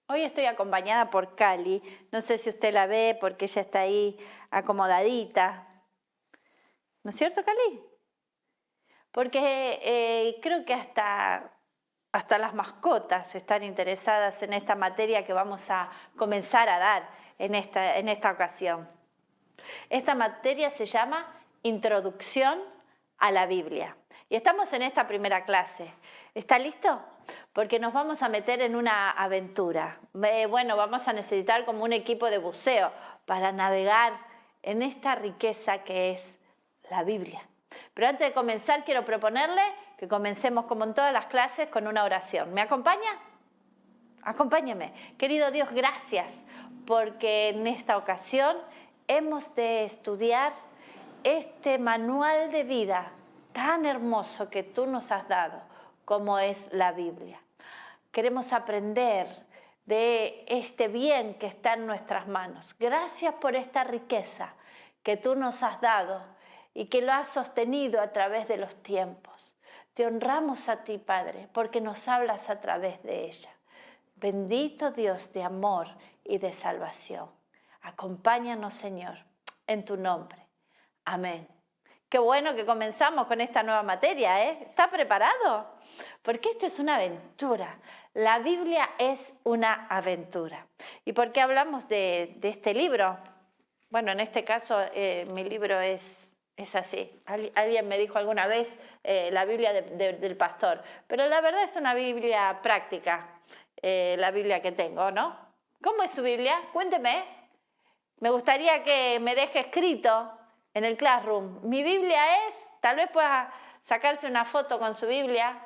Hoy estoy acompañada por Cali. No sé si usted la ve porque ella está ahí acomodadita. ¿No es cierto, Cali? Porque creo que hasta las mascotas están interesadas en esta materia que vamos a comenzar a dar en esta ocasión. Esta materia se llama Introducción a la Biblia. Y estamos en esta primera clase. ¿Está listo? Porque nos vamos a meter en una aventura. Bueno, vamos a necesitar como un equipo de buceo para navegar en esta riqueza que es la Biblia. Pero antes de comenzar, quiero proponerle que comencemos, como en todas las clases, con una oración. ¿Me acompaña? Acompáñeme. Querido Dios, gracias, porque en esta ocasión hemos de estudiar este manual de vida tan hermoso que tú nos has dado, como es la Biblia. Queremos aprender de este bien que está en nuestras manos. Gracias por esta riqueza que tú nos has dado y que lo has sostenido a través de los tiempos. Te honramos a ti, Padre, porque nos hablas a través de ella. Bendito Dios de amor y de salvación. Acompáñanos, Señor, en tu nombre. Amén. Qué bueno que comenzamos con esta nueva materia, ¿eh? ¿Está preparado? Porque esto es una aventura. La Biblia es una aventura. ¿Y por qué hablamos de este libro? Bueno, en este caso mi libro es así. Alguien me dijo alguna vez la Biblia del pastor, pero la verdad es una Biblia práctica, la Biblia que tengo, ¿no? ¿Cómo es su Biblia? Cuénteme. Me gustaría que me deje escrito en el Classroom. Mi Biblia es, tal vez pueda sacarse una foto con su Biblia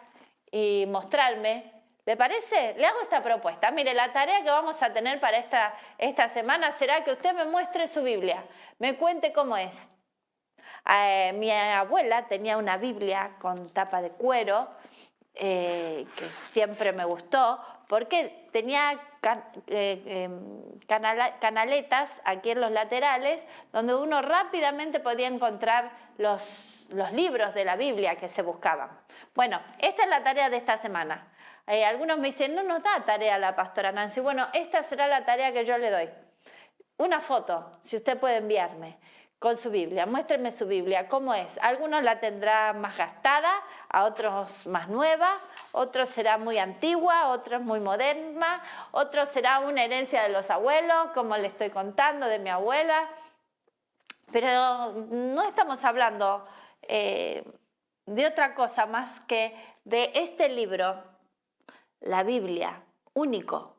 y mostrarme. ¿Le parece? Le hago esta propuesta. Mire, la tarea que vamos a tener para esta semana será que usted me muestre su Biblia, me cuente cómo es. Mi abuela tenía una Biblia con tapa de cuero, que siempre me gustó, porque tenía canaletas aquí en los laterales, donde uno rápidamente podía encontrar los libros de la Biblia que se buscaban. Bueno, esta es la tarea de esta semana. Algunos me dicen, no nos da tarea la pastora Nancy. Bueno, esta será la tarea que yo le doy. Una foto, si usted puede enviarme, con su Biblia. Muéstreme su Biblia, ¿cómo es? Algunos la tendrán más gastada, a otros más nueva, otros será muy antigua, otros muy moderna, otros será una herencia de los abuelos, como le estoy contando de mi abuela. Pero no estamos hablando de otra cosa más que de este libro, la Biblia, único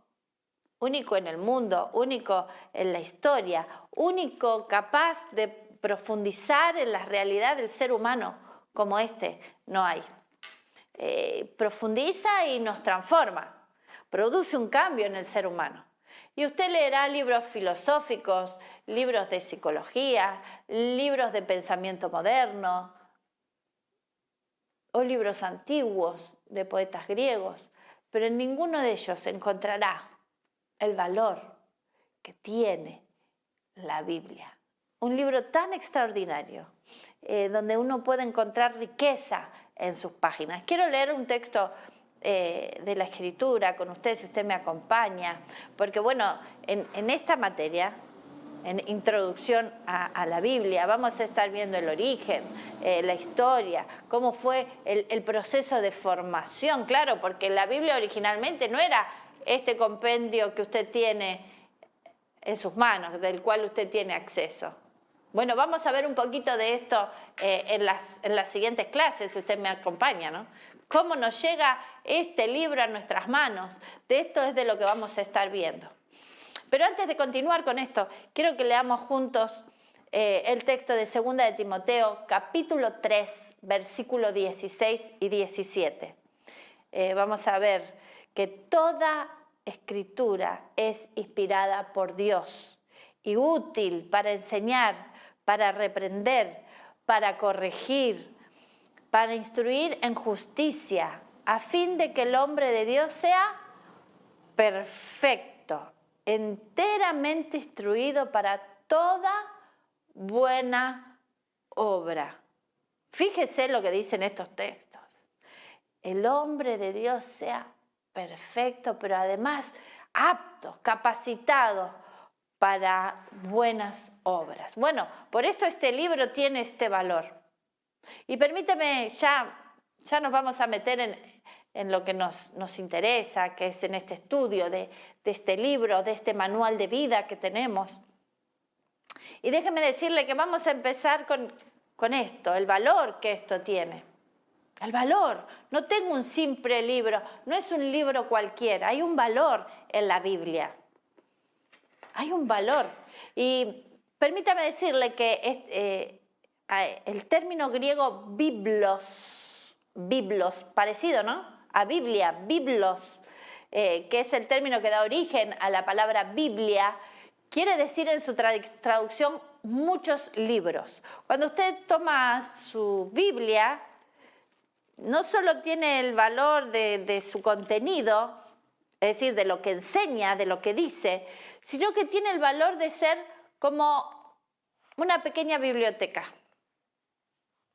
en el mundo, único en la historia, único capaz de profundizar en la realidad del ser humano como este, no hay. Profundiza y nos transforma, produce un cambio en el ser humano. Y usted leerá libros filosóficos, libros de psicología, libros de pensamiento moderno o libros antiguos de poetas griegos, pero en ninguno de ellos encontrará el valor que tiene la Biblia. Un libro tan extraordinario, donde uno puede encontrar riqueza en sus páginas. Quiero leer un texto de la Escritura con usted, si usted me acompaña, porque bueno, en esta materia, en introducción a la Biblia, vamos a estar viendo el origen, la historia, cómo fue el proceso de formación, claro, porque la Biblia originalmente no era este compendio que usted tiene en sus manos, del cual usted tiene acceso. Bueno, vamos a ver un poquito de esto en las siguientes clases, si usted me acompaña, ¿no? Cómo nos llega este libro a nuestras manos. De esto es de lo que vamos a estar viendo. Pero antes de continuar con esto, quiero que leamos juntos el texto de 2 de Timoteo, capítulo 3, versículos 16 y 17. Vamos a ver que toda escritura es inspirada por Dios y útil para enseñar, para reprender, para corregir, para instruir en justicia, a fin de que el hombre de Dios sea perfecto, enteramente instruido para toda buena obra. Fíjese lo que dicen estos textos. El hombre de Dios sea perfecto, pero además aptos, capacitados para buenas obras. Bueno, por esto este libro tiene este valor. Y permíteme, ya nos vamos a meter en lo que nos interesa, que es en este estudio de este libro, de este manual de vida que tenemos. Y déjeme decirle que vamos a empezar con esto, el valor que esto tiene. El valor. No tengo un simple libro, no es un libro cualquiera, hay un valor en la Biblia. Hay un valor. Y permítame decirle que el término griego biblos, parecido, ¿no? A Biblia, biblos, que es el término que da origen a la palabra Biblia, quiere decir en su traducción muchos libros. Cuando usted toma su Biblia, no solo tiene el valor de su contenido, es decir, de lo que enseña, de lo que dice, sino que tiene el valor de ser como una pequeña biblioteca.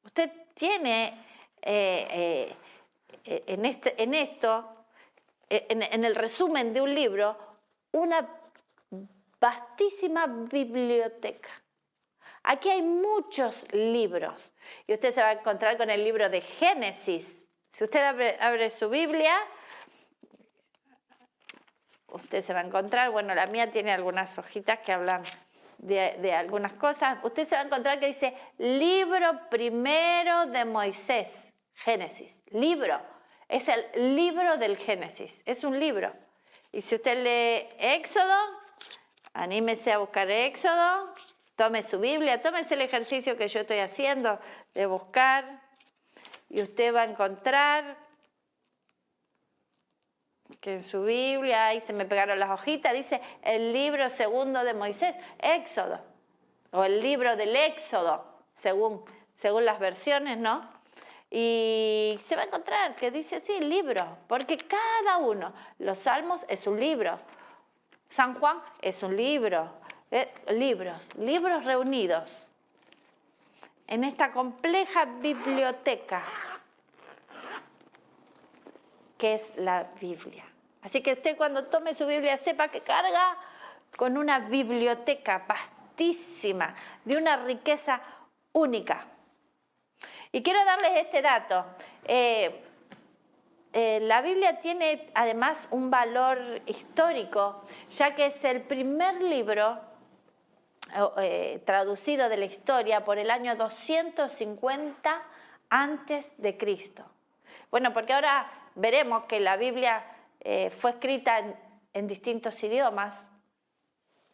Usted tiene en el resumen de un libro, una vastísima biblioteca. Aquí hay muchos libros y usted se va a encontrar con el libro de Génesis. Si usted abre su Biblia, usted se va a encontrar, bueno, la mía tiene algunas hojitas que hablan de algunas cosas. Usted se va a encontrar que dice libro primero de Moisés, Génesis. Libro, es el libro del Génesis, es un libro. Y si usted lee Éxodo, anímese a buscar Éxodo, tome su Biblia, tómese el ejercicio que yo estoy haciendo de buscar y usted va a encontrar que en su Biblia, ahí se me pegaron las hojitas, dice el libro segundo de Moisés, Éxodo, o el libro del Éxodo, según las versiones, ¿no? Y se va a encontrar que dice así, libro, porque cada uno, los Salmos es un libro, San Juan es un libro, libros reunidos en esta compleja biblioteca que es la Biblia. Así que usted cuando tome su Biblia sepa que carga con una biblioteca vastísima, de una riqueza única. Y quiero darles este dato. La Biblia tiene además un valor histórico, ya que es el primer libro traducido de la historia por el año 250 antes de Cristo. Bueno, porque ahora veremos que la Biblia fue escrita en distintos idiomas,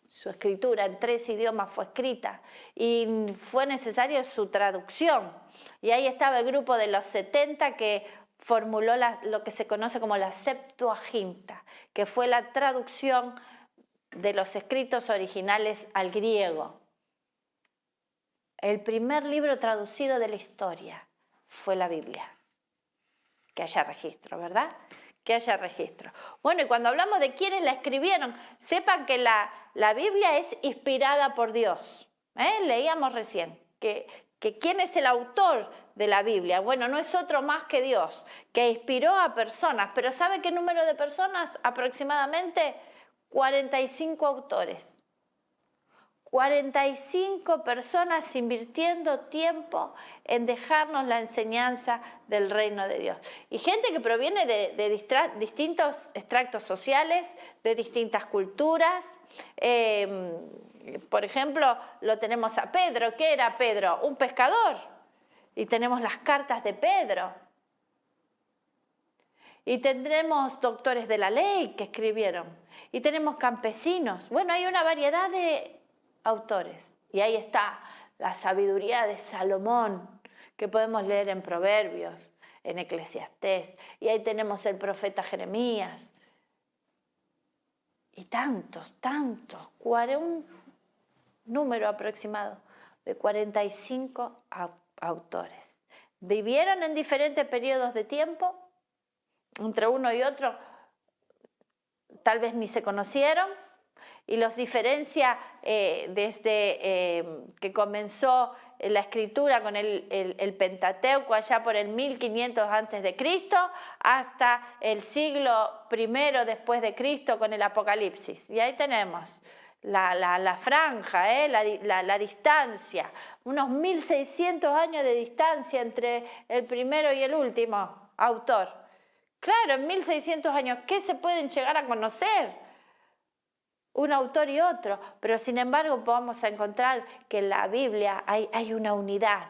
su escritura en 3 idiomas fue escrita y fue necesaria su traducción. Y ahí estaba el grupo de los 70 que formuló lo que se conoce como la Septuaginta, que fue la traducción de los escritos originales al griego. El primer libro traducido de la historia fue la Biblia. Que haya registro, ¿verdad? Que haya registro. Bueno, y cuando hablamos de quiénes la escribieron, sepan que la Biblia es inspirada por Dios. Leíamos recién que quién es el autor de la Biblia. Bueno, no es otro más que Dios, que inspiró a personas. Pero ¿sabe qué número de personas? Aproximadamente 45 autores. 45 personas invirtiendo tiempo en dejarnos la enseñanza del reino de Dios. Y gente que proviene de distintos extractos sociales, de distintas culturas. Por ejemplo, lo tenemos a Pedro. ¿Qué era Pedro? Un pescador. Y tenemos las cartas de Pedro. Y tendremos doctores de la ley que escribieron. Y tenemos campesinos. Bueno, hay una variedad de autores. Y ahí está la sabiduría de Salomón, que podemos leer en Proverbios, en Eclesiastés. Y ahí tenemos el profeta Jeremías. Y tantos, un número aproximado de 45 autores. Vivieron en diferentes periodos de tiempo, entre uno y otro tal vez ni se conocieron, y los diferencia desde que comenzó la escritura con el Pentateuco allá por el 1500 antes de Cristo hasta el siglo I después de Cristo con el Apocalipsis. Y ahí tenemos la franja, la distancia, unos 1600 años de distancia entre el primero y el último autor. Claro, en 1600 años, ¿qué se pueden llegar a conocer un autor y otro? Pero sin embargo vamos a encontrar que en la Biblia hay una unidad,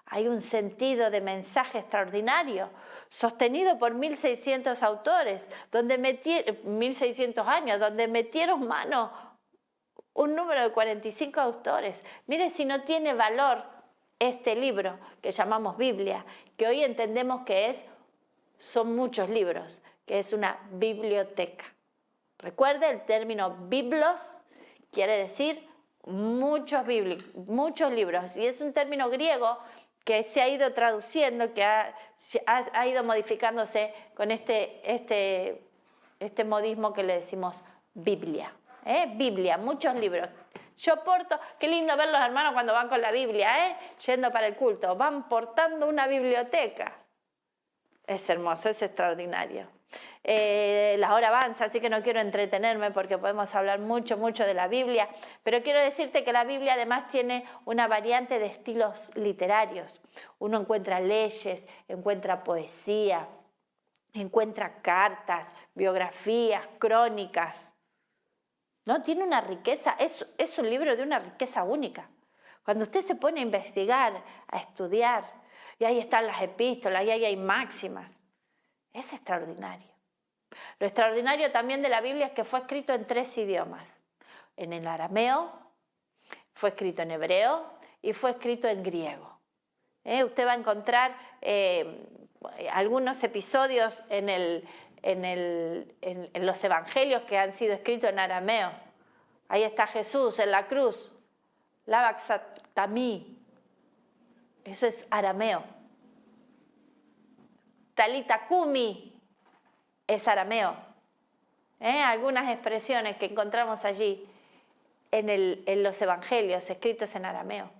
hay un sentido de mensaje extraordinario, sostenido por 1600 autores, 1600 años, donde metieron mano un número de 45 autores. Mire si no tiene valor este libro que llamamos Biblia, que hoy entendemos que son muchos libros, que es una biblioteca. Recuerde, el término biblos quiere decir muchos libros, y es un término griego que se ha ido traduciendo, que ha ido modificándose con este modismo que le decimos Biblia. Biblia, muchos libros. Yo porto, qué lindo ver los hermanos cuando van con la Biblia, yendo para el culto, van portando una biblioteca. Es hermoso, es extraordinario. La hora avanza, así que no quiero entretenerme porque podemos hablar mucho de la Biblia, pero quiero decirte que la Biblia además tiene una variante de estilos literarios. Uno encuentra leyes, encuentra poesía, encuentra cartas, biografías, crónicas. ¿No? Tiene una riqueza, es un libro de una riqueza única. Cuando usted se pone a investigar, a estudiar, y ahí están las epístolas, y ahí hay máximas, es extraordinario. Lo extraordinario también de la Biblia es que fue escrito en 3 idiomas. En el arameo, fue escrito en hebreo y fue escrito en griego. Usted va a encontrar algunos episodios en los evangelios que han sido escritos en arameo. Ahí está Jesús en la cruz, Labaxatami, eso es arameo. Talita Kumi es arameo. Algunas expresiones que encontramos allí en los evangelios escritos en arameo.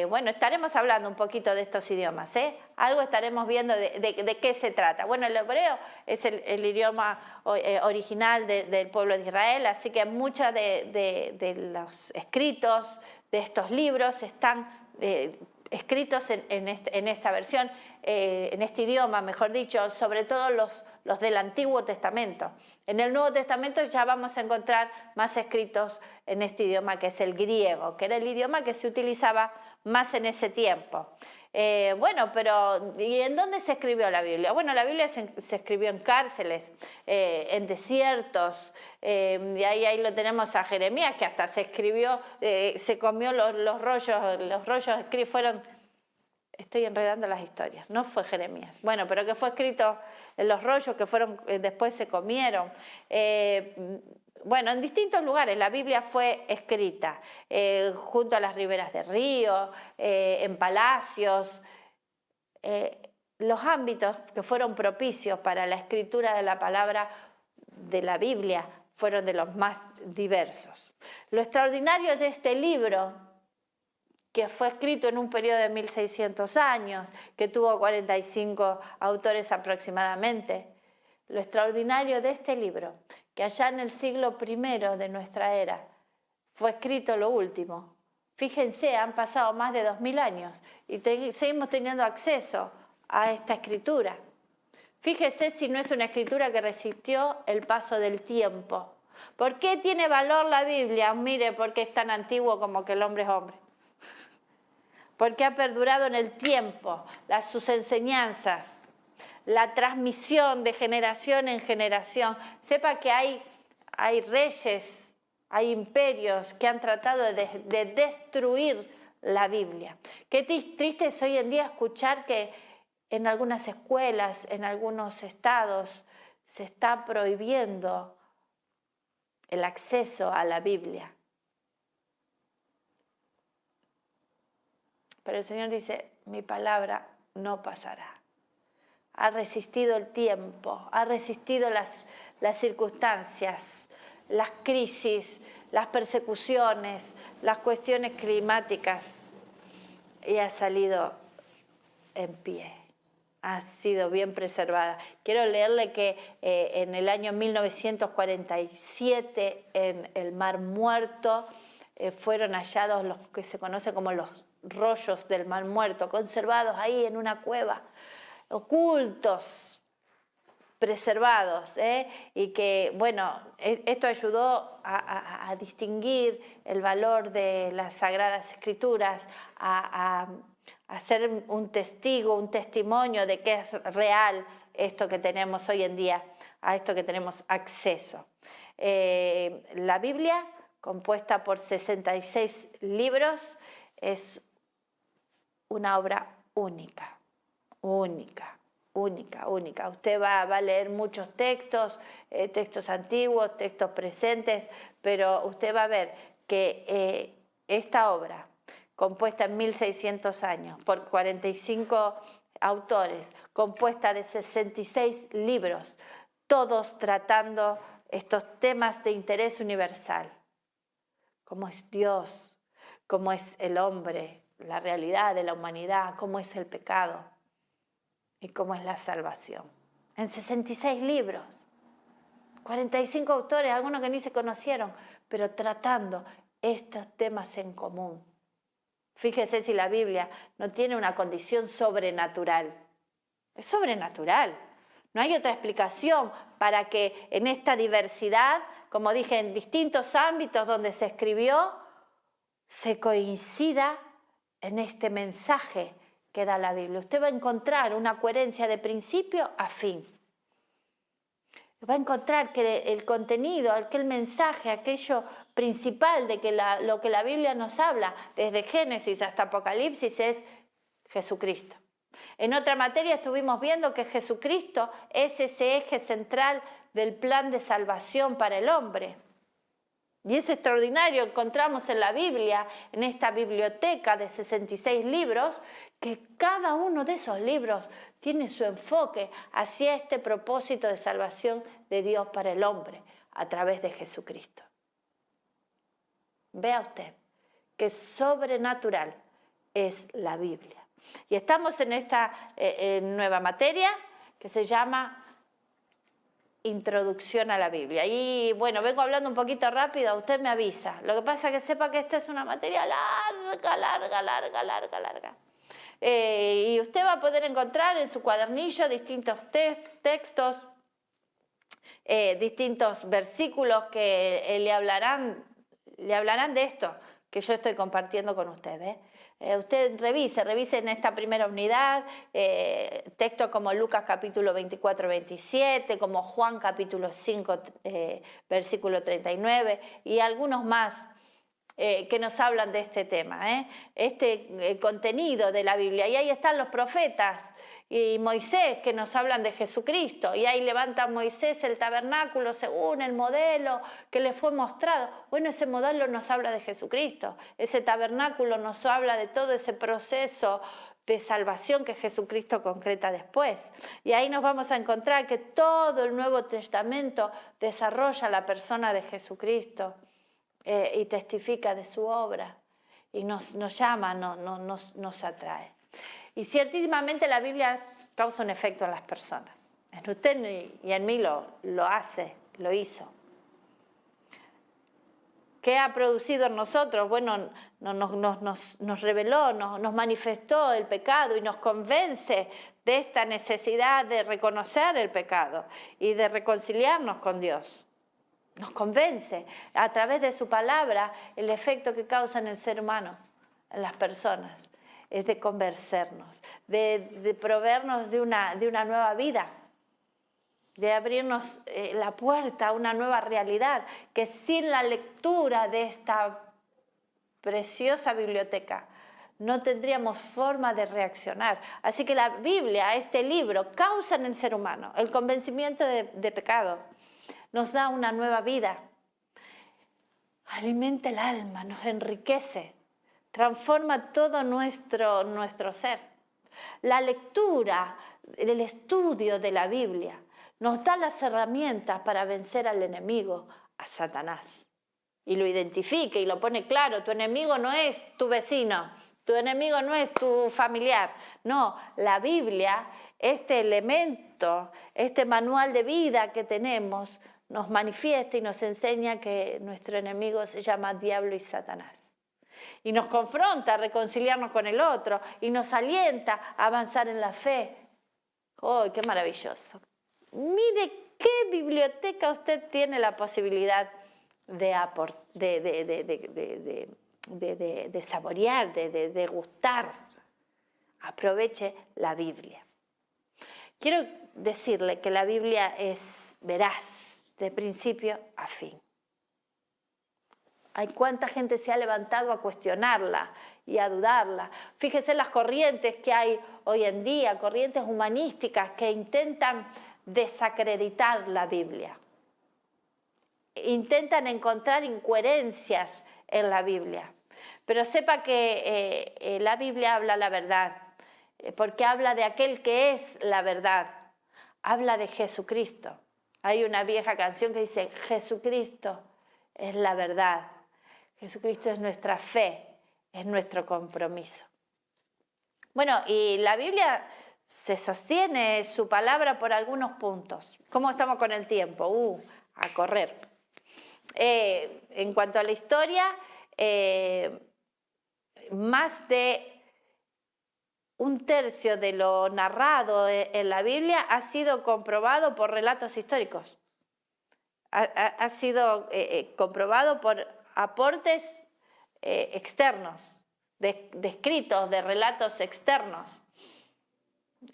Bueno, estaremos hablando un poquito de estos idiomas, algo estaremos viendo de qué se trata. Bueno, el hebreo es el idioma original del pueblo de Israel, así que muchos de los escritos de estos libros están escritos en esta versión, en este idioma, mejor dicho, sobre todo los del Antiguo Testamento. En el Nuevo Testamento ya vamos a encontrar más escritos en este idioma que es el griego, que era el idioma que se utilizaba más en ese tiempo. Bueno, pero ¿y en dónde se escribió la Biblia? Bueno, la Biblia se escribió en cárceles, en desiertos, y ahí lo tenemos a Jeremías, que hasta se escribió, se comió los rollos fueron... Estoy enredando las historias, no fue Jeremías. Bueno, pero que fue escrito en los rollos que después se comieron. Bueno, en distintos lugares la Biblia fue escrita, junto a las riberas de río, en palacios. Los ámbitos que fueron propicios para la escritura de la palabra de la Biblia fueron de los más diversos. Lo extraordinario de este libro, que fue escrito en un periodo de 1600 años, que tuvo 45 autores aproximadamente. Lo extraordinario de este libro, que allá en el siglo I de nuestra era fue escrito lo último. Fíjense, han pasado más de 2000 años y seguimos teniendo acceso a esta escritura. Fíjese si no es una escritura que resistió el paso del tiempo. ¿Por qué tiene valor la Biblia? Mire, porque es tan antiguo como que el hombre es hombre. Porque ha perdurado en el tiempo sus enseñanzas, la transmisión de generación en generación. Sepa que hay reyes, hay imperios que han tratado de destruir la Biblia. Qué triste es hoy en día escuchar que en algunas escuelas, en algunos estados, se está prohibiendo el acceso a la Biblia. Pero el Señor dice, mi palabra no pasará. Ha resistido el tiempo, ha resistido las circunstancias, las crisis, las persecuciones, las cuestiones climáticas. y ha salido en pie. Ha sido bien preservada. Quiero leerle que en el año 1947 en el Mar Muerto fueron hallados los que se conocen como los rollos del Mar Muerto, conservados ahí en una cueva, ocultos, preservados, y que, bueno, esto ayudó a distinguir el valor de las Sagradas Escrituras, a ser un testigo, un testimonio de que es real esto que tenemos hoy en día, a esto que tenemos acceso. La Biblia, compuesta por 66 libros, es una obra única, única. Única, única. Usted va a leer muchos textos, textos antiguos, textos presentes, pero usted va a ver que esta obra, compuesta en 1600 años por 45 autores, compuesta de 66 libros, todos tratando estos temas de interés universal, cómo es Dios, cómo es el hombre, la realidad de la humanidad, cómo es el pecado y cómo es la salvación. En 66 libros, 45 autores, algunos que ni se conocieron, pero tratando estos temas en común. Fíjese si la Biblia no tiene una condición sobrenatural. Es sobrenatural. No hay otra explicación para que en esta diversidad, como dije, en distintos ámbitos donde se escribió, se coincida en este mensaje que da la Biblia. Usted va a encontrar una coherencia de principio a fin. Va a encontrar que el contenido, aquel mensaje, aquello principal de que lo que la Biblia nos habla, desde Génesis hasta Apocalipsis, es Jesucristo. En otra materia estuvimos viendo que Jesucristo es ese eje central del plan de salvación para el hombre. Y es extraordinario, encontramos en la Biblia, en esta biblioteca de 66 libros, que cada uno de esos libros tiene su enfoque hacia este propósito de salvación de Dios para el hombre a través de Jesucristo. Vea usted que sobrenatural es la Biblia. Y estamos en esta nueva materia que se llama Introducción a la Biblia. Y bueno, vengo hablando un poquito rápido, usted me avisa. Lo que pasa es que sepa que esta es una materia larga. Y usted va a poder encontrar en su cuadernillo distintos textos, distintos versículos que le hablarán de esto que yo estoy compartiendo con ustedes. Usted revise en esta primera unidad textos como Lucas capítulo 24-27, como Juan capítulo 5, versículo 39 y algunos más que nos hablan de este tema, este contenido de la Biblia. Y ahí están los profetas y Moisés que nos hablan de Jesucristo. Y ahí levanta Moisés el tabernáculo según el modelo que le fue mostrado. Bueno, ese modelo nos habla de Jesucristo. Ese tabernáculo nos habla de todo ese proceso de salvación que Jesucristo concreta después. Y ahí nos vamos a encontrar que todo el Nuevo Testamento desarrolla la persona de Jesucristo. Y testifica de su obra y nos llama, nos atrae. Y ciertísimamente la Biblia causa un efecto en las personas. En usted y en mí lo hace, lo hizo. ¿Qué ha producido en nosotros? Bueno, nos reveló, nos manifestó el pecado y nos convence de esta necesidad de reconocer el pecado y de reconciliarnos con Dios. Nos convence a través de su palabra el efecto que causa en el ser humano, en las personas, es de convencernos, de proveernos de una nueva vida, de abrirnos la puerta a una nueva realidad, que sin la lectura de esta preciosa biblioteca no tendríamos forma de reaccionar. Así que la Biblia, este libro, causa en el ser humano el convencimiento de pecado. Nos da una nueva vida, alimenta el alma, nos enriquece, transforma todo nuestro ser. La lectura, el estudio de la Biblia nos da las herramientas para vencer al enemigo, a Satanás. Y lo identifica y lo pone claro, tu enemigo no es tu vecino, Tu enemigo no es tu familiar. No, la Biblia, este elemento, este manual de vida que tenemos, nos manifiesta y nos enseña que nuestro enemigo se llama Diablo y Satanás. Y nos confronta a reconciliarnos con el otro y nos alienta a avanzar en la fe. ¡Oh, qué maravilloso! Mire qué biblioteca usted tiene la posibilidad de saborear, de degustar. Aproveche la Biblia. Quiero decirle que la Biblia es veraz de principio a fin. Hay cuánta gente se ha levantado a cuestionarla y a dudarla. Fíjese las corrientes que hay hoy en día, corrientes humanísticas que intentan desacreditar la Biblia. Intentan encontrar incoherencias en la Biblia. Pero sepa que la Biblia habla la verdad, porque habla de aquel que es la verdad. Habla de Jesucristo. Hay una vieja canción que dice, Jesucristo es la verdad. Jesucristo es nuestra fe, es nuestro compromiso. Bueno, y la Biblia se sostiene su palabra por algunos puntos. ¿Cómo estamos con el tiempo? A correr. En cuanto a la historia, más de un tercio de lo narrado en la Biblia ha sido comprobado por relatos históricos. Ha sido comprobado por aportes externos, de escritos, de relatos externos.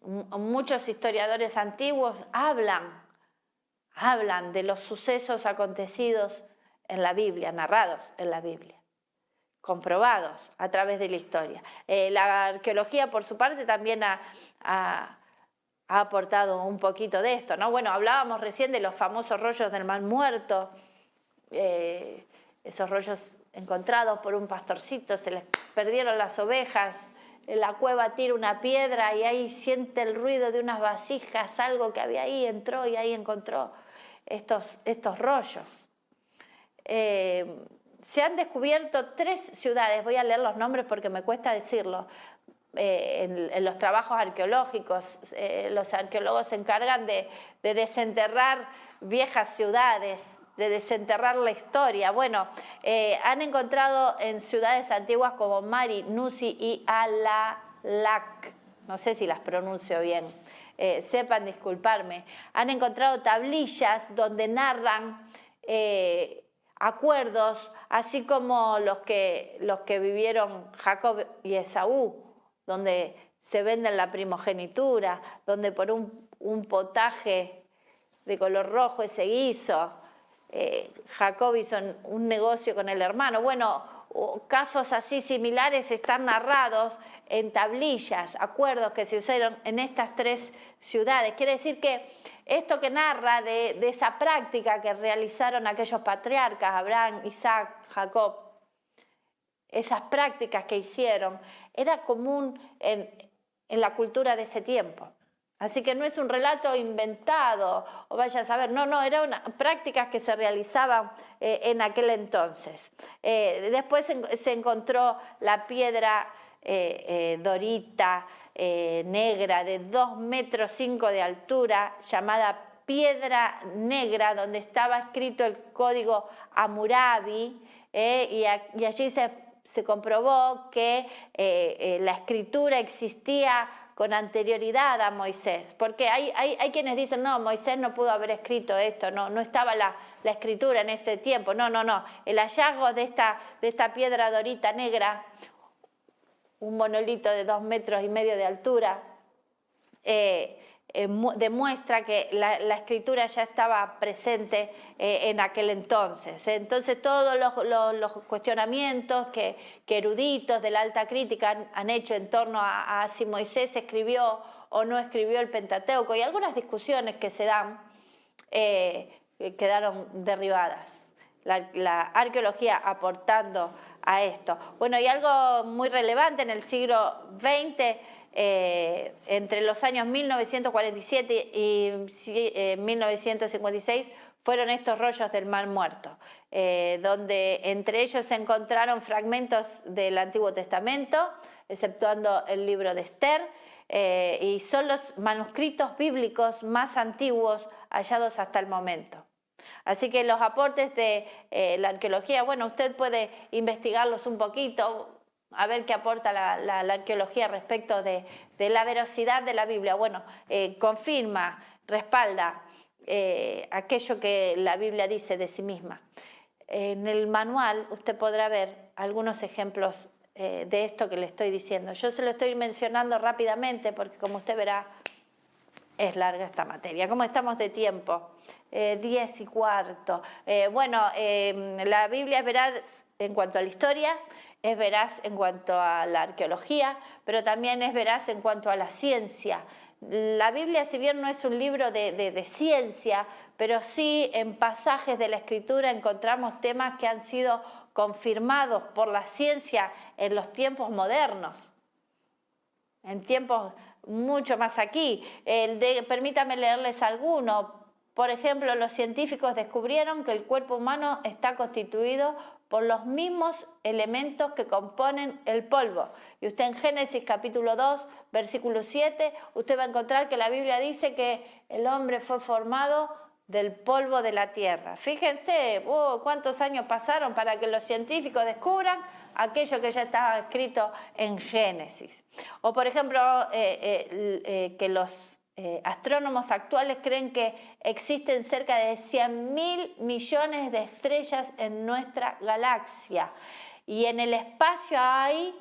Muchos historiadores antiguos hablan de los sucesos acontecidos en la Biblia, narrados en la Biblia, comprobados a través de la historia. La arqueología, por su parte, también ha aportado un poquito de esto, ¿no? Bueno, hablábamos recién de los famosos rollos del Mar Muerto, esos rollos encontrados por un pastorcito, se les perdieron las ovejas, en la cueva tira una piedra y ahí siente el ruido de unas vasijas, algo que había ahí, entró y ahí encontró estos rollos. Se han descubierto 3 ciudades, voy a leer los nombres porque me cuesta decirlo. En los trabajos arqueológicos, los arqueólogos se encargan de desenterrar viejas ciudades, de desenterrar la historia. Bueno, han encontrado en ciudades antiguas como Mari, Nusi y Alalak, no sé si las pronuncio bien, sepan disculparme, han encontrado tablillas donde narran acuerdos, así como los que vivieron Jacob y Esaú, donde se venden la primogenitura, donde por un potaje de color rojo ese guiso, Jacob hizo un negocio con el hermano. Bueno, casos así similares están narrados en tablillas, acuerdos que se usaron en estas 3 ciudades. Quiere decir que esto que narra de esa práctica que realizaron aquellos patriarcas, Abraham, Isaac, Jacob, esas prácticas que hicieron, era común en la cultura de ese tiempo. Así que no es un relato inventado, o vaya a saber, no, eran prácticas que se realizaban en aquel entonces. Después se encontró la piedra dorita, negra, de 2,5 metros de altura, llamada Piedra Negra, donde estaba escrito el código Hammurabi, y allí se comprobó que la escritura existía con anterioridad a Moisés, porque hay quienes dicen, no, Moisés no pudo haber escrito esto, no estaba la escritura en ese tiempo, no, el hallazgo de esta piedra dorita negra, un monolito de 2,5 metros de altura, demuestra que la escritura ya estaba presente en aquel entonces. Entonces todos los cuestionamientos que eruditos de la alta crítica han hecho en torno a si Moisés escribió o no escribió el Pentateuco, y algunas discusiones que se dan quedaron derribadas. La arqueología aportando a esto. Bueno, y algo muy relevante en el siglo XX, entre los años 1947 y 1956, fueron estos rollos del Mar Muerto, donde entre ellos se encontraron fragmentos del Antiguo Testamento, exceptuando el libro de Esther, y son los manuscritos bíblicos más antiguos hallados hasta el momento. Así que los aportes de la arqueología, bueno, usted puede investigarlos un poquito, a ver qué aporta la arqueología respecto de la veracidad de la Biblia. Bueno, confirma, respalda aquello que la Biblia dice de sí misma. En el manual usted podrá ver algunos ejemplos de esto que le estoy diciendo. Yo se lo estoy mencionando rápidamente porque, como usted verá, es larga esta materia. ¿Cómo estamos de tiempo? 10:15. Bueno, la Biblia es veraz en cuanto a la historia, es veraz en cuanto a la arqueología, pero también es veraz en cuanto a la ciencia. La Biblia, si bien no es un libro de ciencia, pero sí en pasajes de la Escritura encontramos temas que han sido confirmados por la ciencia en los tiempos modernos, en tiempos mucho más aquí. Permítame leerles alguno. Por ejemplo, los científicos descubrieron que el cuerpo humano está constituido por los mismos elementos que componen el polvo. Y usted en Génesis capítulo 2, versículo 7, usted va a encontrar que la Biblia dice que el hombre fue formado del polvo de la tierra. Fíjense, cuántos años pasaron para que los científicos descubran aquello que ya estaba escrito en Génesis. O por ejemplo, que los astrónomos actuales creen que existen cerca de 100.000 millones de estrellas en nuestra galaxia. Y en el espacio hay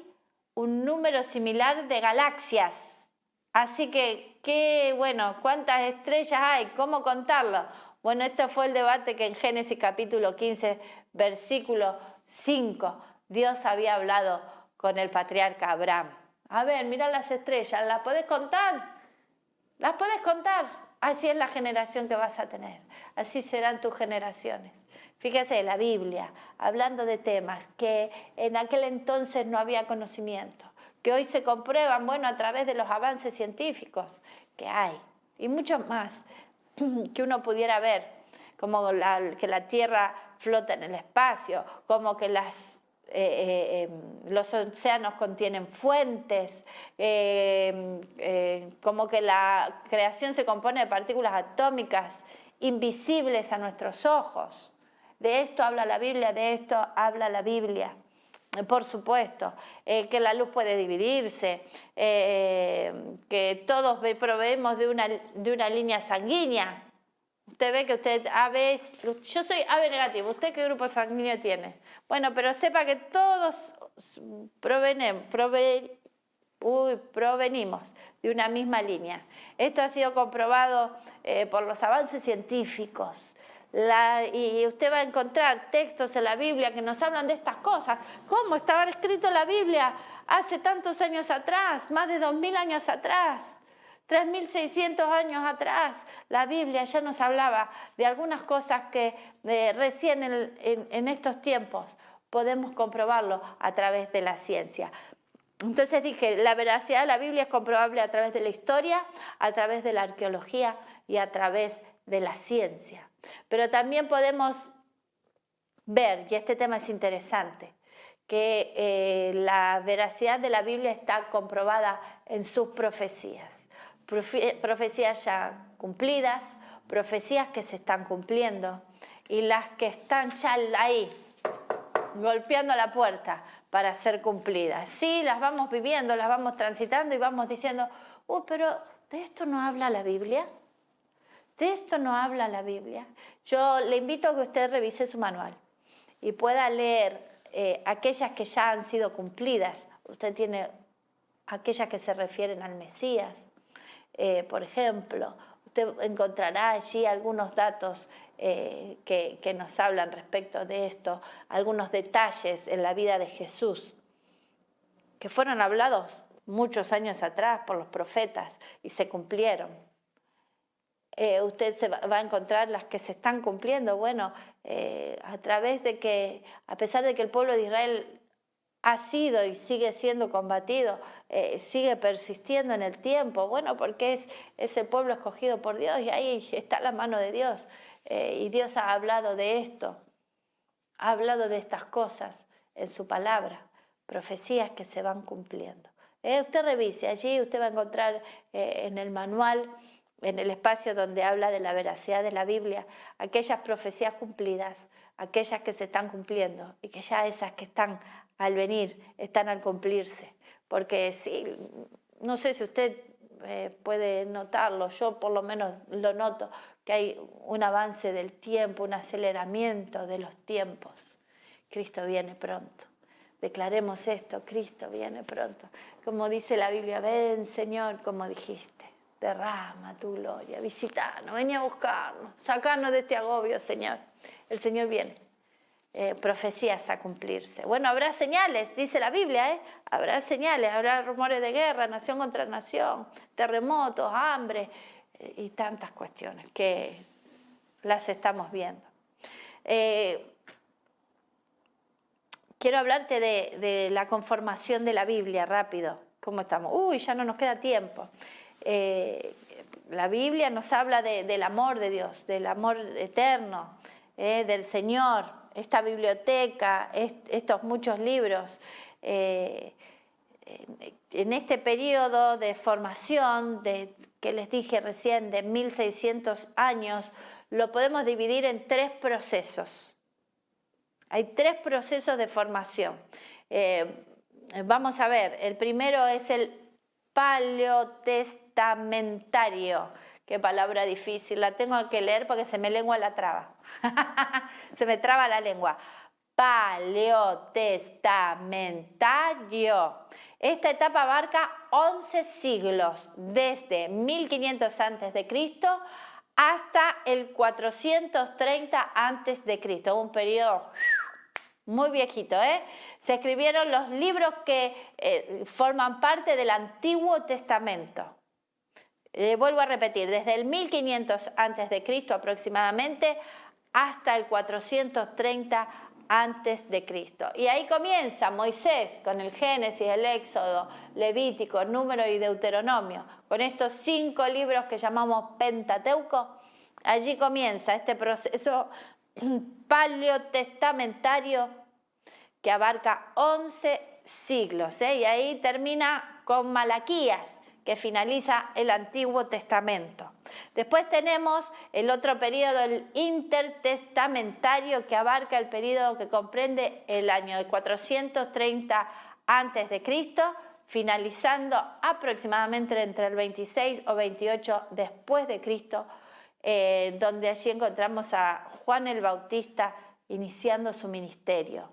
un número similar de galaxias. Así que, bueno, ¿cuántas estrellas hay? ¿Cómo contarlo? Bueno, este fue el debate que en Génesis capítulo 15, versículo 5, Dios había hablado con el patriarca Abraham. A ver, mira las estrellas, ¿las podés contar? ¿Las podés contar? Así es la generación que vas a tener. Así serán tus generaciones. Fíjese, la Biblia, hablando de temas que en aquel entonces no había conocimiento, que hoy se comprueban, bueno, a través de los avances científicos que hay, y muchos más que uno pudiera ver, como que la Tierra flota en el espacio, como que los océanos contienen fuentes, como que la creación se compone de partículas atómicas invisibles a nuestros ojos. De esto habla la Biblia, de esto habla la Biblia. Por supuesto, que la luz puede dividirse, que todos proveemos de una línea sanguínea. Usted ve que usted AB, yo soy AB negativo, ¿usted qué grupo sanguíneo tiene? Bueno, pero sepa que todos provenimos de una misma línea. Esto ha sido comprobado por los avances científicos. Y usted va a encontrar textos en la Biblia que nos hablan de estas cosas. ¿Cómo estaba escrito la Biblia hace tantos años atrás? Más de 2000 años atrás. 3600 años atrás, la Biblia ya nos hablaba de algunas cosas que recién en estos tiempos podemos comprobarlo a través de la ciencia. Entonces dije, la veracidad de la Biblia es comprobable a través de la historia, a través de la arqueología y a través de la ciencia. Pero también podemos ver, y este tema es interesante, que la veracidad de la Biblia está comprobada en sus profecías. Profecías ya cumplidas, profecías que se están cumpliendo y las que están ya ahí, golpeando la puerta para ser cumplidas. Sí, las vamos viviendo, las vamos transitando y vamos diciendo, pero ¿de esto no habla la Biblia? ¿De esto no habla la Biblia? Yo le invito a que usted revise su manual y pueda leer aquellas que ya han sido cumplidas. Usted tiene aquellas que se refieren al Mesías. Por ejemplo, usted encontrará allí algunos datos que nos hablan respecto de esto, algunos detalles en la vida de Jesús, que fueron hablados muchos años atrás por los profetas y se cumplieron. Usted va a encontrar las que se están cumpliendo, bueno, a través de que, a pesar de que el pueblo de Israel ha sido y sigue siendo combatido, sigue persistiendo en el tiempo, bueno, porque es el pueblo escogido por Dios y ahí está la mano de Dios. Y Dios ha hablado de esto, ha hablado de estas cosas en su palabra, profecías que se van cumpliendo. Usted revise, allí usted va a encontrar en el manual, en el espacio donde habla de la veracidad de la Biblia, aquellas profecías cumplidas, aquellas que se están cumpliendo y que ya esas que están al venir, están al cumplirse. Porque sí, no sé si usted puede notarlo, yo por lo menos lo noto, que hay un avance del tiempo, un aceleramiento de los tiempos. Cristo viene pronto. Declaremos esto, Cristo viene pronto. Como dice la Biblia, ven Señor, como dijiste, derrama tu gloria, visitanos, ven a buscarnos, sacarnos de este agobio, Señor. El Señor viene. Profecías a cumplirse. Bueno, habrá señales, dice la Biblia, habrá señales, habrá rumores de guerra, nación contra nación, terremotos, hambre y tantas cuestiones que las estamos viendo. Quiero hablarte de la conformación de la Biblia, rápido. ¿Cómo estamos? Uy, ya no nos queda tiempo. La Biblia nos habla del amor de Dios, del amor eterno, del Señor. Esta biblioteca, estos muchos libros, en este periodo de formación, que les dije recién, de 1600 años, lo podemos dividir en 3 procesos. Hay 3 procesos de formación. Vamos a ver, el primero es el paleotestamentario. Qué palabra difícil, la tengo que leer porque se me lengua la traba. Se me traba la lengua. Paleotestamentario. Esta etapa abarca 11 siglos, desde 1500 a.C. hasta el 430 a.C., un periodo muy viejito, Se escribieron los libros que forman parte del Antiguo Testamento. Vuelvo a repetir, desde el 1500 a.C. aproximadamente hasta el 430 a.C. Y ahí comienza Moisés con el Génesis, el Éxodo, Levítico, Número y Deuteronomio. Con estos 5 libros que llamamos Pentateuco, allí comienza este proceso paleotestamentario que abarca 11 siglos. Y ahí termina con Malaquías, que finaliza el Antiguo Testamento. Después tenemos el otro periodo, el intertestamentario, que abarca el periodo que comprende el año de 430 a.C., finalizando aproximadamente entre el 26 o 28 después de Cristo, donde allí encontramos a Juan el Bautista iniciando su ministerio.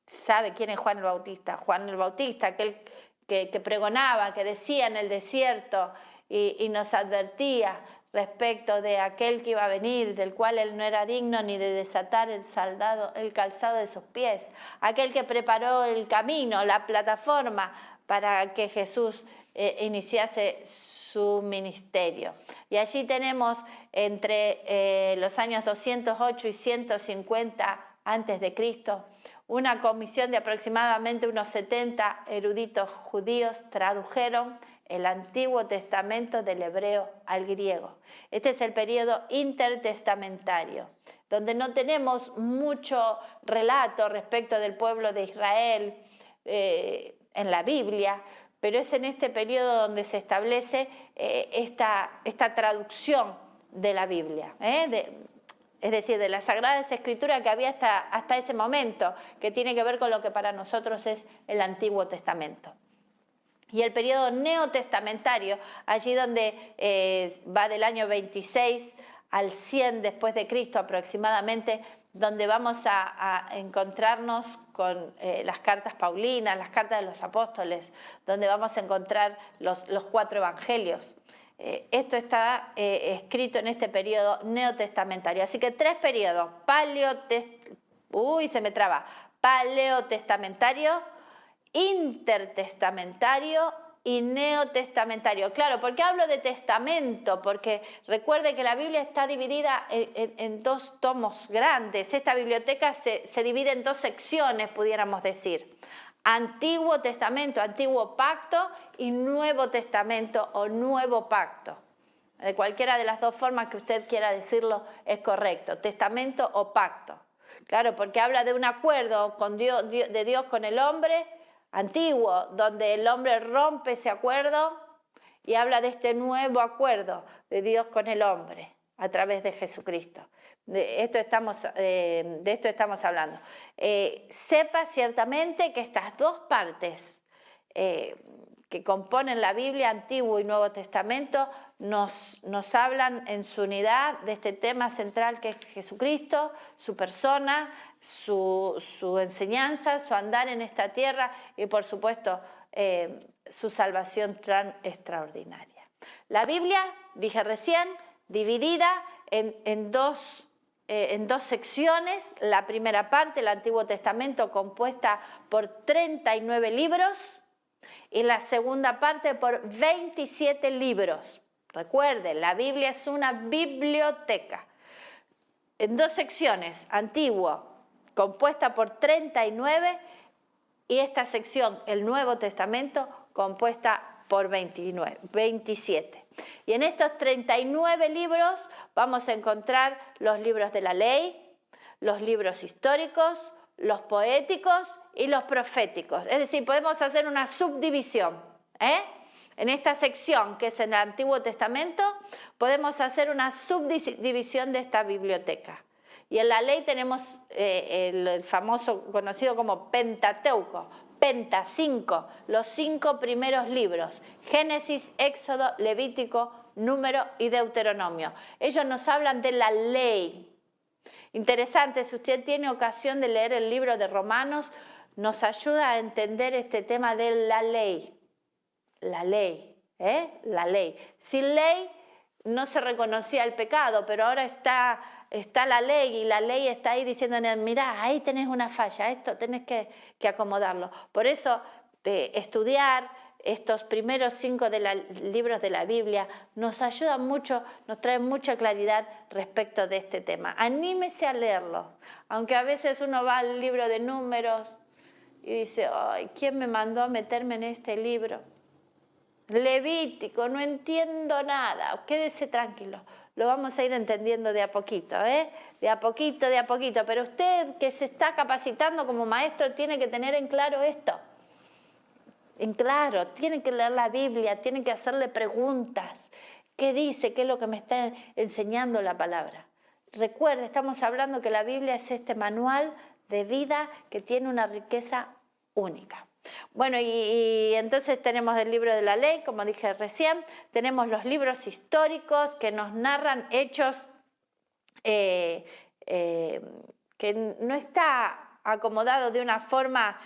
¿Sabe quién es Juan el Bautista? Juan el Bautista, aquel que pregonaba, que decía en el desierto y nos advertía respecto de aquel que iba a venir, del cual él no era digno ni de desatar el calzado de sus pies, aquel que preparó el camino, la plataforma para que Jesús iniciase su ministerio. Y allí tenemos entre los años 208 y 150 a.C., una comisión de aproximadamente unos 70 eruditos judíos tradujeron el Antiguo Testamento del hebreo al griego. Este es el periodo intertestamentario, donde no tenemos mucho relato respecto del pueblo de Israel en la Biblia, pero es en este periodo donde se establece esta traducción de la Biblia, es decir, de la Sagrada Escritura que había hasta ese momento, que tiene que ver con lo que para nosotros es el Antiguo Testamento. Y el periodo neotestamentario, allí donde va del año 26 al 100 después de Cristo aproximadamente, donde vamos a encontrarnos con las cartas paulinas, las cartas de los apóstoles, donde vamos a encontrar los 4 evangelios. Esto está escrito en este periodo neotestamentario. Así que 3 periodos, paleotestamentario, intertestamentario y neotestamentario. Claro, ¿por qué hablo de testamento? Porque recuerde que la Biblia está dividida en 2 tomos grandes. Esta biblioteca se divide en 2 secciones, pudiéramos decir. Antiguo Testamento, Antiguo Pacto y Nuevo Testamento o Nuevo Pacto. De cualquiera de las 2 formas que usted quiera decirlo es correcto, testamento o pacto. Claro, porque habla de un acuerdo de Dios con el hombre antiguo, donde el hombre rompe ese acuerdo y habla de este nuevo acuerdo de Dios con el hombre a través de Jesucristo. De esto estamos hablando. Sepa ciertamente que estas dos partes que componen la Biblia, Antiguo y Nuevo Testamento, nos hablan en su unidad de este tema central que es Jesucristo, su persona, su enseñanza, su andar en esta tierra y por supuesto su salvación tan extraordinaria. La Biblia, dije recién, dividida en dos secciones. La primera parte, el Antiguo Testamento, compuesta por 39 libros, y la segunda parte por 27 libros. Recuerden, la Biblia es una biblioteca. En dos secciones, Antiguo, compuesta por 39, y esta sección, el Nuevo Testamento, compuesta por 27. Y en estos 39 libros vamos a encontrar los libros de la ley, los libros históricos, los poéticos y los proféticos. Es decir, podemos hacer una subdivisión. En esta sección, que es en el Antiguo Testamento, podemos hacer una subdivisión de esta biblioteca. Y en la ley tenemos el famoso, conocido como Pentateuco, Penta, 5, los 5 primeros libros, Génesis, Éxodo, Levítico, Número y Deuteronomio. Ellos nos hablan de la ley. Interesante, si usted tiene ocasión de leer el libro de Romanos, nos ayuda a entender este tema de la ley. La ley, la ley. Sin ley no se reconocía el pecado, pero ahora está la ley y la ley está ahí diciendo, mirá, ahí tenés una falla, esto tenés que acomodarlo. Por eso, estudiar estos primeros 5 libros de la Biblia nos ayuda mucho, nos trae mucha claridad respecto de este tema. Anímese a leerlo, aunque a veces uno va al libro de Números y dice, ay, ¿quién me mandó a meterme en este libro? Levítico, no entiendo nada, quédese tranquilo, lo vamos a ir entendiendo de a poquito, de a poquito, pero usted que se está capacitando como maestro tiene que tener en claro esto, tiene que leer la Biblia, tiene que hacerle preguntas, ¿qué dice? ¿Qué es lo que me está enseñando la palabra? Recuerde, estamos hablando que la Biblia es este manual de vida que tiene una riqueza única. Bueno, y entonces tenemos el libro de la ley, como dije recién, tenemos los libros históricos que nos narran hechos que no está acomodado de una forma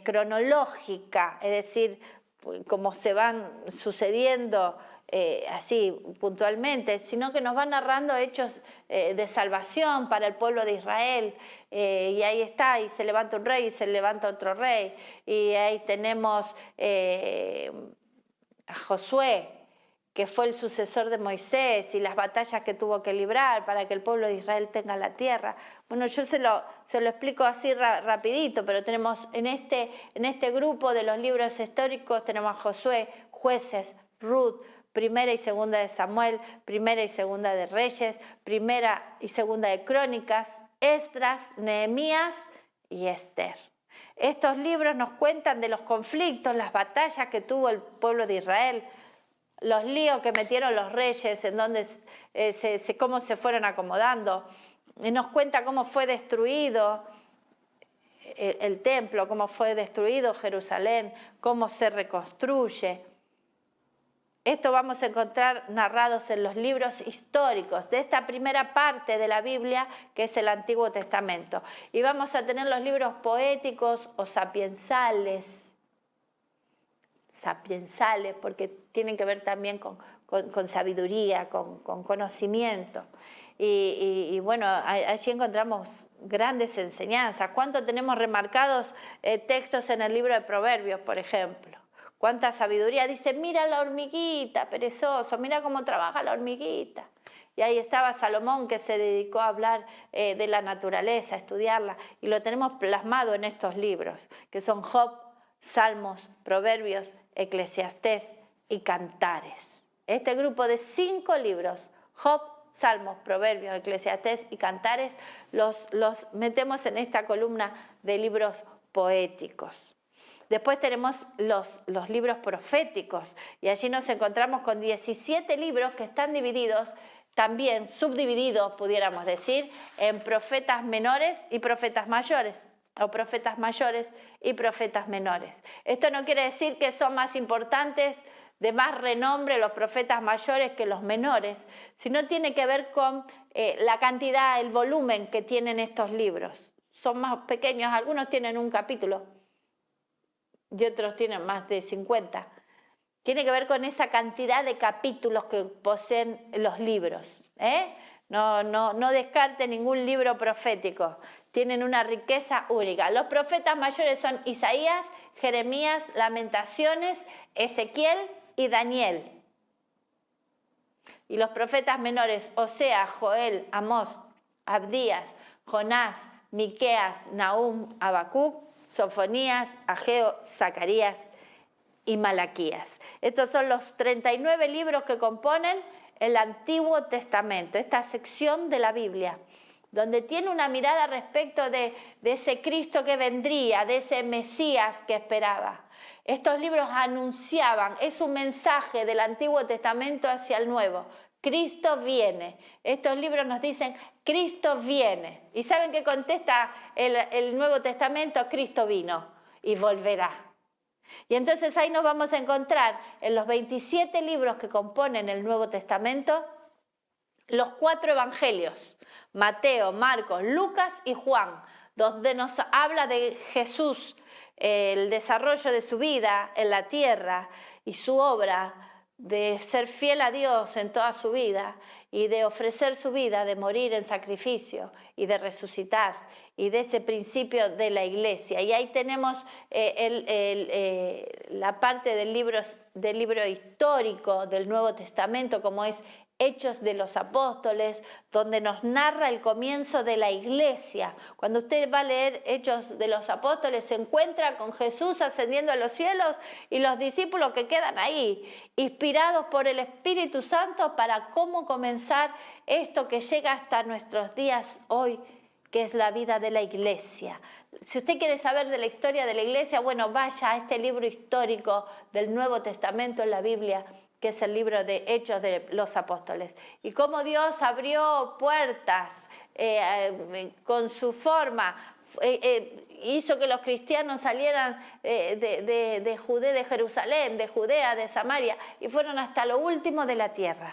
cronológica, es decir, como se van sucediendo así puntualmente, sino que nos va narrando hechos de salvación para el pueblo de Israel, y ahí está, y se levanta un rey y se levanta otro rey, y ahí tenemos a Josué, que fue el sucesor de Moisés, y las batallas que tuvo que librar para que el pueblo de Israel tenga la tierra. Bueno, yo se lo explico así rapidito, pero tenemos en este grupo de los libros históricos, tenemos a Josué, Jueces, Ruth, Primera y Segunda de Samuel, Primera y Segunda de Reyes, Primera y Segunda de Crónicas, Esdras, Nehemías y Esther. Estos libros nos cuentan de los conflictos, las batallas que tuvo el pueblo de Israel, los líos que metieron los reyes, en donde cómo se fueron acomodando. Y nos cuenta cómo fue destruido el templo, cómo fue destruido Jerusalén, cómo se reconstruye. Esto vamos a encontrar narrados en los libros históricos de esta primera parte de la Biblia, que es el Antiguo Testamento. Y vamos a tener los libros poéticos o sapiensales, porque tienen que ver también con sabiduría, con conocimiento. Y bueno, allí encontramos grandes enseñanzas. ¿Cuánto tenemos remarcados textos en el libro de Proverbios, por ejemplo? Cuánta sabiduría. Dice, mira la hormiguita, perezoso, mira cómo trabaja la hormiguita. Y ahí estaba Salomón, que se dedicó a hablar de la naturaleza, a estudiarla. Y lo tenemos plasmado en estos libros, que son Job, Salmos, Proverbios, Eclesiastés y Cantares. Este grupo de 5 libros, Job, Salmos, Proverbios, Eclesiastés y Cantares, los metemos en esta columna de libros poéticos. Después tenemos los libros proféticos y allí nos encontramos con 17 libros que están divididos, también subdivididos, pudiéramos decir, en profetas menores y profetas mayores, o profetas mayores y profetas menores. Esto no quiere decir que son más importantes, de más renombre los profetas mayores que los menores, sino tiene que ver con la cantidad, el volumen que tienen estos libros. Son más pequeños, algunos tienen un capítulo y otros tienen más de 50. Tiene que ver con esa cantidad de capítulos que poseen los libros. No descarte ningún libro profético. Tienen una riqueza única. Los profetas mayores son Isaías, Jeremías, Lamentaciones, Ezequiel y Daniel. Y los profetas menores, Oseas, Joel, Amós, Abdías, Jonás, Miqueas, Nahum, Habacuc, Sofonías, Ageo, Zacarías y Malaquías. Estos son los 39 libros que componen el Antiguo Testamento, esta sección de la Biblia, donde tiene una mirada respecto de ese Cristo que vendría, de ese Mesías que esperaba. Estos libros anunciaban, es un mensaje del Antiguo Testamento hacia el Nuevo. Cristo viene. Estos libros nos dicen, Cristo viene. ¿Y saben qué contesta el Nuevo Testamento? Cristo vino y volverá. Y entonces ahí nos vamos a encontrar en los 27 libros que componen el Nuevo Testamento, los 4 evangelios, Mateo, Marcos, Lucas y Juan, donde nos habla de Jesús, el desarrollo de su vida en la tierra y su obra, de ser fiel a Dios en toda su vida y de ofrecer su vida, de morir en sacrificio y de resucitar, y de ese principio de la iglesia. Y ahí tenemos la parte del libro histórico del Nuevo Testamento, como es Hechos de los Apóstoles, donde nos narra el comienzo de la iglesia. Cuando usted va a leer Hechos de los Apóstoles, se encuentra con Jesús ascendiendo a los cielos y los discípulos que quedan ahí, inspirados por el Espíritu Santo para cómo comenzar esto que llega hasta nuestros días hoy, que es la vida de la iglesia. Si usted quiere saber de la historia de la iglesia, bueno, vaya a este libro histórico del Nuevo Testamento en la Biblia, que es el libro de Hechos de los Apóstoles. Y cómo Dios abrió puertas con su forma, hizo que los cristianos salieran de Jerusalén, de Judea, de Samaria, y fueron hasta lo último de la tierra.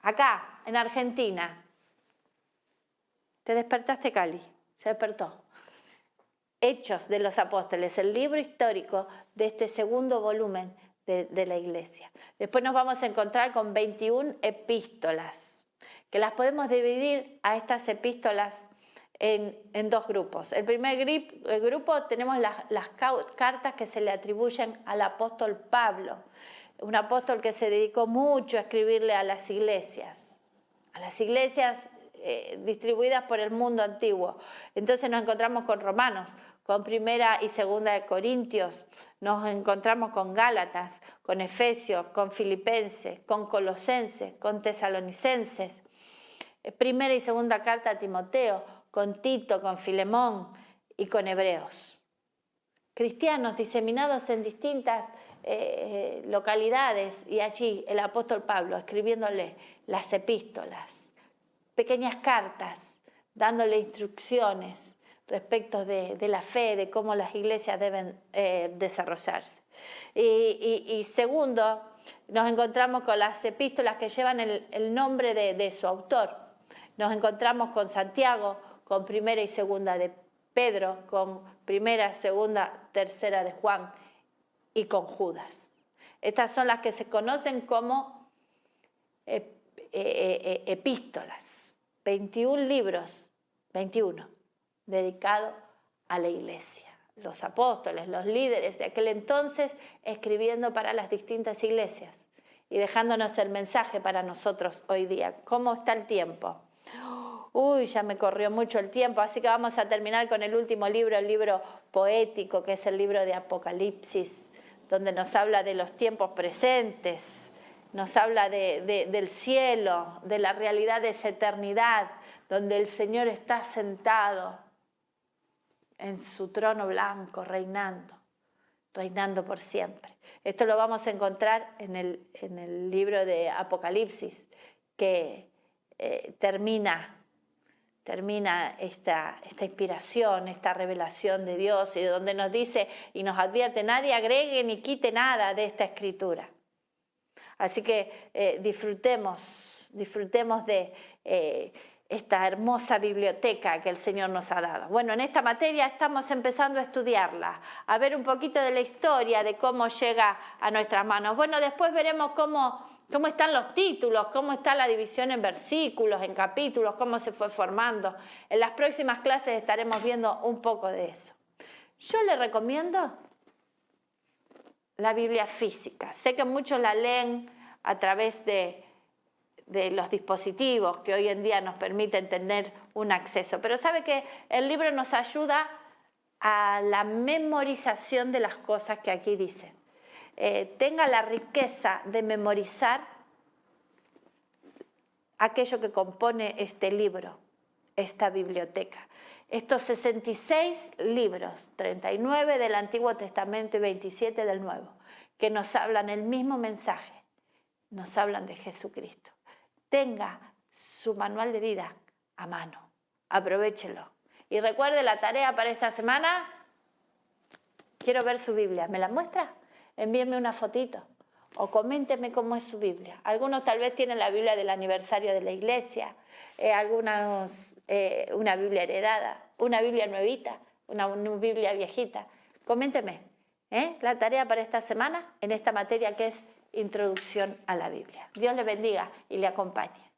Acá, en Argentina. ¿Te despertaste, Cali? Se despertó. Hechos de los Apóstoles, el libro histórico de este segundo volumen de la iglesia. Después nos vamos a encontrar con 21 epístolas, que las podemos dividir a estas epístolas en 2 grupos. El primer grupo tenemos las cartas que se le atribuyen al apóstol Pablo, un apóstol que se dedicó mucho a escribirle a las iglesias distribuidas por el mundo antiguo. Entonces nos encontramos con Romanos, con Primera y Segunda de Corintios, nos encontramos con Gálatas, con Efesios, con Filipenses, con Colosenses, con Tesalonicenses, Primera y Segunda carta a Timoteo, con Tito, con Filemón y con Hebreos. Cristianos diseminados en distintas localidades, y allí el apóstol Pablo escribiéndole las epístolas, pequeñas cartas, dándole instrucciones respecto de la fe, de cómo las iglesias deben desarrollarse. Y segundo, nos encontramos con las epístolas que llevan el nombre de su autor. Nos encontramos con Santiago, con Primera y Segunda de Pedro, con Primera, Segunda, Tercera de Juan y con Judas. Estas son las que se conocen como epístolas. 21 libros, 21, dedicados a la iglesia. Los apóstoles, los líderes de aquel entonces, escribiendo para las distintas iglesias y dejándonos el mensaje para nosotros hoy día. ¿Cómo está el tiempo? Uy, ya me corrió mucho el tiempo, así que vamos a terminar con el último libro, el libro poético, que es el libro de Apocalipsis, donde nos habla de los tiempos presentes, nos habla del cielo, de la realidad de esa eternidad, donde el Señor está sentado en su trono blanco, reinando. reinando por siempre. Esto lo vamos a encontrar en el libro de Apocalipsis, que termina esta inspiración, esta revelación de Dios, y donde nos dice y nos advierte: nadie agregue ni quite nada de esta escritura. Así que disfrutemos de esta hermosa biblioteca que el Señor nos ha dado. Bueno, en esta materia estamos empezando a estudiarla, a ver un poquito de la historia, de cómo llega a nuestras manos. Bueno, después veremos cómo están los títulos, cómo está la división en versículos, en capítulos, cómo se fue formando. En las próximas clases estaremos viendo un poco de eso. Yo le recomiendo la Biblia física. Sé que muchos la leen a través de los dispositivos que hoy en día nos permiten tener un acceso. Pero sabe que el libro nos ayuda a la memorización de las cosas que aquí dicen. Tenga la riqueza de memorizar aquello que compone este libro, esta biblioteca. Estos 66 libros, 39 del Antiguo Testamento y 27 del Nuevo, que nos hablan el mismo mensaje, nos hablan de Jesucristo. Tenga su manual de vida a mano, aprovéchelo. Y recuerde la tarea para esta semana: quiero ver su Biblia. ¿Me la muestra? Envíenme una fotito o coménteme cómo es su Biblia. Algunos tal vez tienen la Biblia del aniversario de la iglesia, algunos una Biblia heredada, una Biblia nuevita, una Biblia viejita. Coménteme la tarea para esta semana en esta materia que es Introducción a la Biblia. Dios le bendiga y le acompañe.